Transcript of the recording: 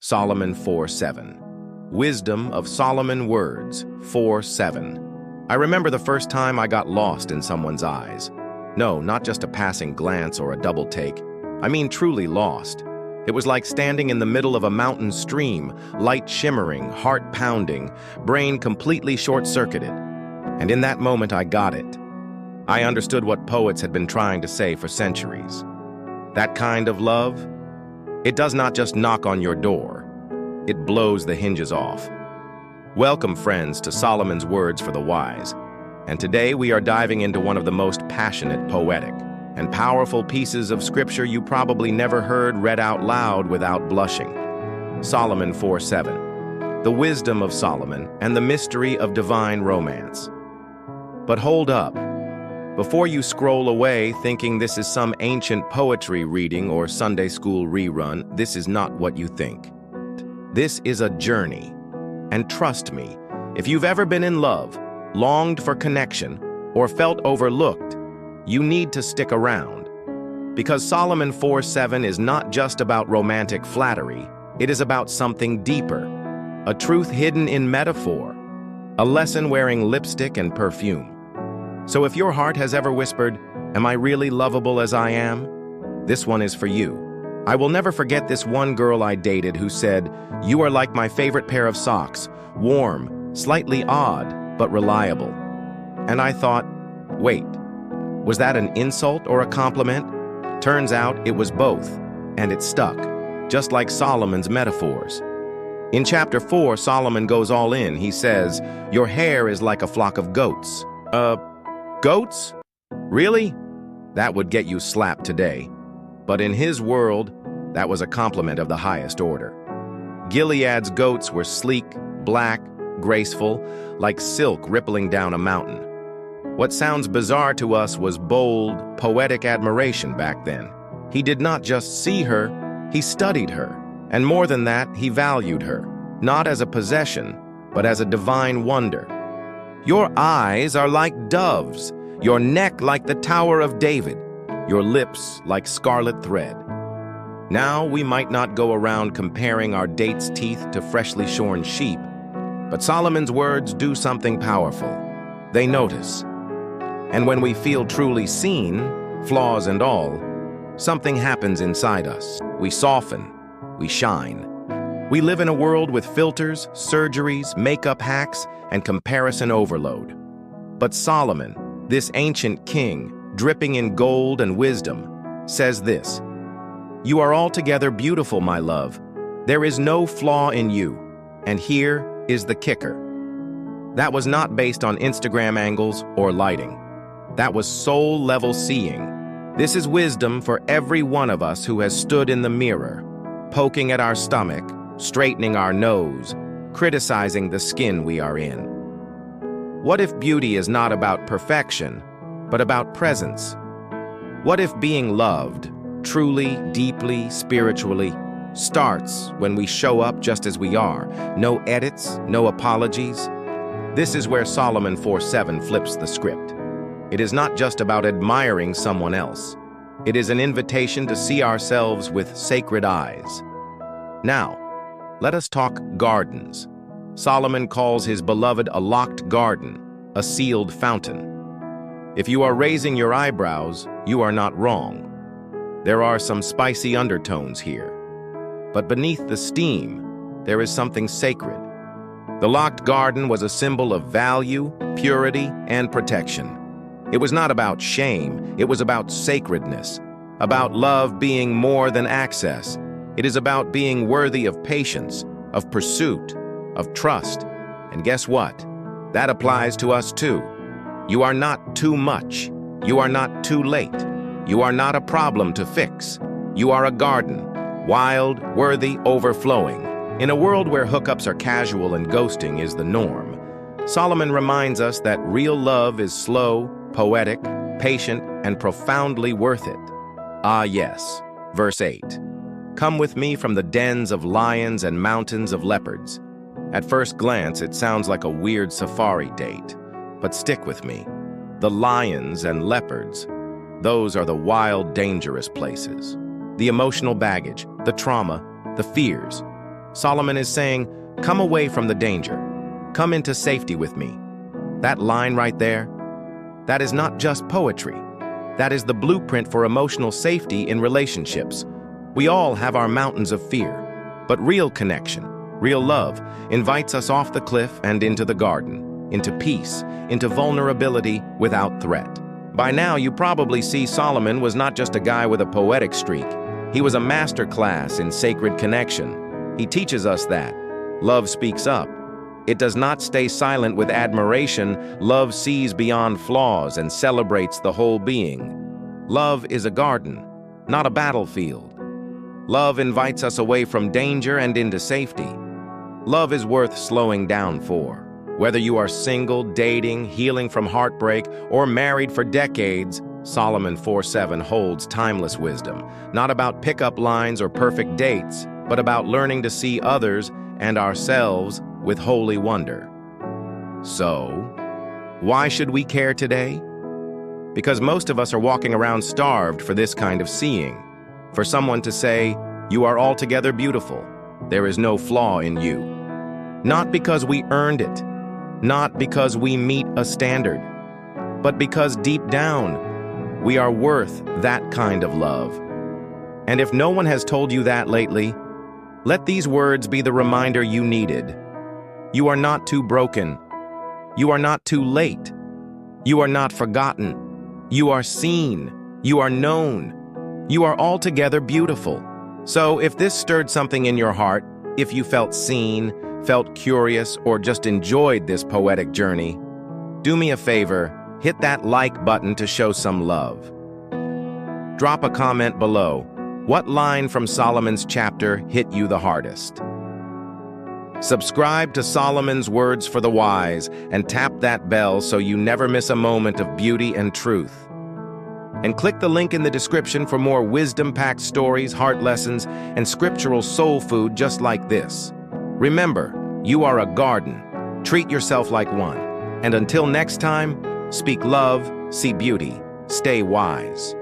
Solomon 4:7. Wisdom of Solomon Words 4:7. I remember the first time I got lost in someone's eyes. No, not just a passing glance or a double take. I mean truly lost. It was like standing in the middle of a mountain stream, light shimmering, heart pounding, brain completely short-circuited. And in that moment I got it. I understood what poets had been trying to say for centuries. That kind of love, it does not just knock on your door. It blows the hinges off. Welcome, friends, to Solomon's Words for the Wise. And today we are diving into one of the most passionate, poetic, and powerful pieces of scripture you probably never heard read out loud without blushing. Solomon 4:7. The wisdom of Solomon and the mystery of divine romance. But hold up. Before you scroll away thinking this is some ancient poetry reading or Sunday school rerun, this is not what you think. This is a journey. And trust me, if you've ever been in love, longed for connection, or felt overlooked, you need to stick around. Because Solomon 4:7 is not just about romantic flattery, it is about something deeper, a truth hidden in metaphor, a lesson wearing lipstick and perfume. So if your heart has ever whispered, "Am I really lovable as I am?" This one is for you. I will never forget this one girl I dated who said, "You are like my favorite pair of socks, warm, slightly odd, but reliable." And I thought, wait, was that an insult or a compliment? Turns out it was both, and it stuck, just like Solomon's metaphors. In chapter 4, Solomon goes all in. He says, "Your hair is like a flock of goats." Goats? Really? That would get you slapped today. But in his world, that was a compliment of the highest order. Gilead's goats were sleek, black, graceful, like silk rippling down a mountain. What sounds bizarre to us was bold, poetic admiration back then. He did not just see her, he studied her. And more than that, he valued her, not as a possession, but as a divine wonder. Your eyes are like doves, your neck like the Tower of David, your lips like scarlet thread. Now we might not go around comparing our date's teeth to freshly shorn sheep, but Solomon's words do something powerful. They notice. And when we feel truly seen, flaws and all, something happens inside us. We soften, we shine. We live in a world with filters, surgeries, makeup hacks, and comparison overload. But Solomon, this ancient king, dripping in gold and wisdom, says this: "You are altogether beautiful, my love. There is no flaw in you. And here is the kicker." That was not based on Instagram angles or lighting. That was soul-level seeing. This is wisdom for every one of us who has stood in the mirror, poking at our stomach, straightening our nose, criticizing the skin we are in. What if beauty is not about perfection, but about presence? What if being loved, truly, deeply, spiritually, starts when we show up just as we are? No edits, no apologies. This is where Solomon 4:7 flips the script. It is not just about admiring someone else. It is an invitation to see ourselves with sacred eyes. Now, let us talk gardens. Solomon calls his beloved a locked garden, a sealed fountain. If you are raising your eyebrows, you are not wrong. There are some spicy undertones here. But beneath the steam, there is something sacred. The locked garden was a symbol of value, purity, and protection. It was not about shame, it was about sacredness, about love being more than access. It is about being worthy of patience, of pursuit, of trust. And guess what? That applies to us too. You are not too much. You are not too late. You are not a problem to fix. You are a garden, wild, worthy, overflowing. In a world where hookups are casual and ghosting is the norm, Solomon reminds us that real love is slow, poetic, patient, and profoundly worth it. Ah yes, verse 8. "Come with me from the dens of lions and mountains of leopards." At first glance, it sounds like a weird safari date, but stick with me. The lions and leopards, those are the wild, dangerous places. The emotional baggage, the trauma, the fears. Solomon is saying, come away from the danger. Come into safety with me. That line right there, that is not just poetry. That is the blueprint for emotional safety in relationships. We all have our mountains of fear, but real connection, real love, invites us off the cliff and into the garden, into peace, into vulnerability without threat. By now, you probably see Solomon was not just a guy with a poetic streak. He was a master class in sacred connection. He teaches us that love speaks up. It does not stay silent with admiration. Love sees beyond flaws and celebrates the whole being. Love is a garden, not a battlefield. Love invites us away from danger and into safety. Love is worth slowing down for. Whether you are single, dating, healing from heartbreak, or married for decades, Solomon 4:7 holds timeless wisdom, not about pickup lines or perfect dates, but about learning to see others and ourselves with holy wonder. So, why should we care today? Because most of us are walking around starved for this kind of seeing. For someone to say, you are altogether beautiful, there is no flaw in you. Not because we earned it, not because we meet a standard, but because deep down, we are worth that kind of love. And if no one has told you that lately, let these words be the reminder you needed. You are not too broken. You are not too late. You are not forgotten. You are seen. You are known. You are altogether beautiful. So if this stirred something in your heart, if you felt seen, felt curious, or just enjoyed this poetic journey, do me a favor, hit that like button to show some love. Drop a comment below. What line from Solomon's chapter hit you the hardest? Subscribe to Solomon's Words for the Wise and tap that bell so you never miss a moment of beauty and truth. And click the link in the description for more wisdom-packed stories, heart lessons, and scriptural soul food just like this. Remember, you are a garden. Treat yourself like one. And until next time, speak love, see beauty, stay wise.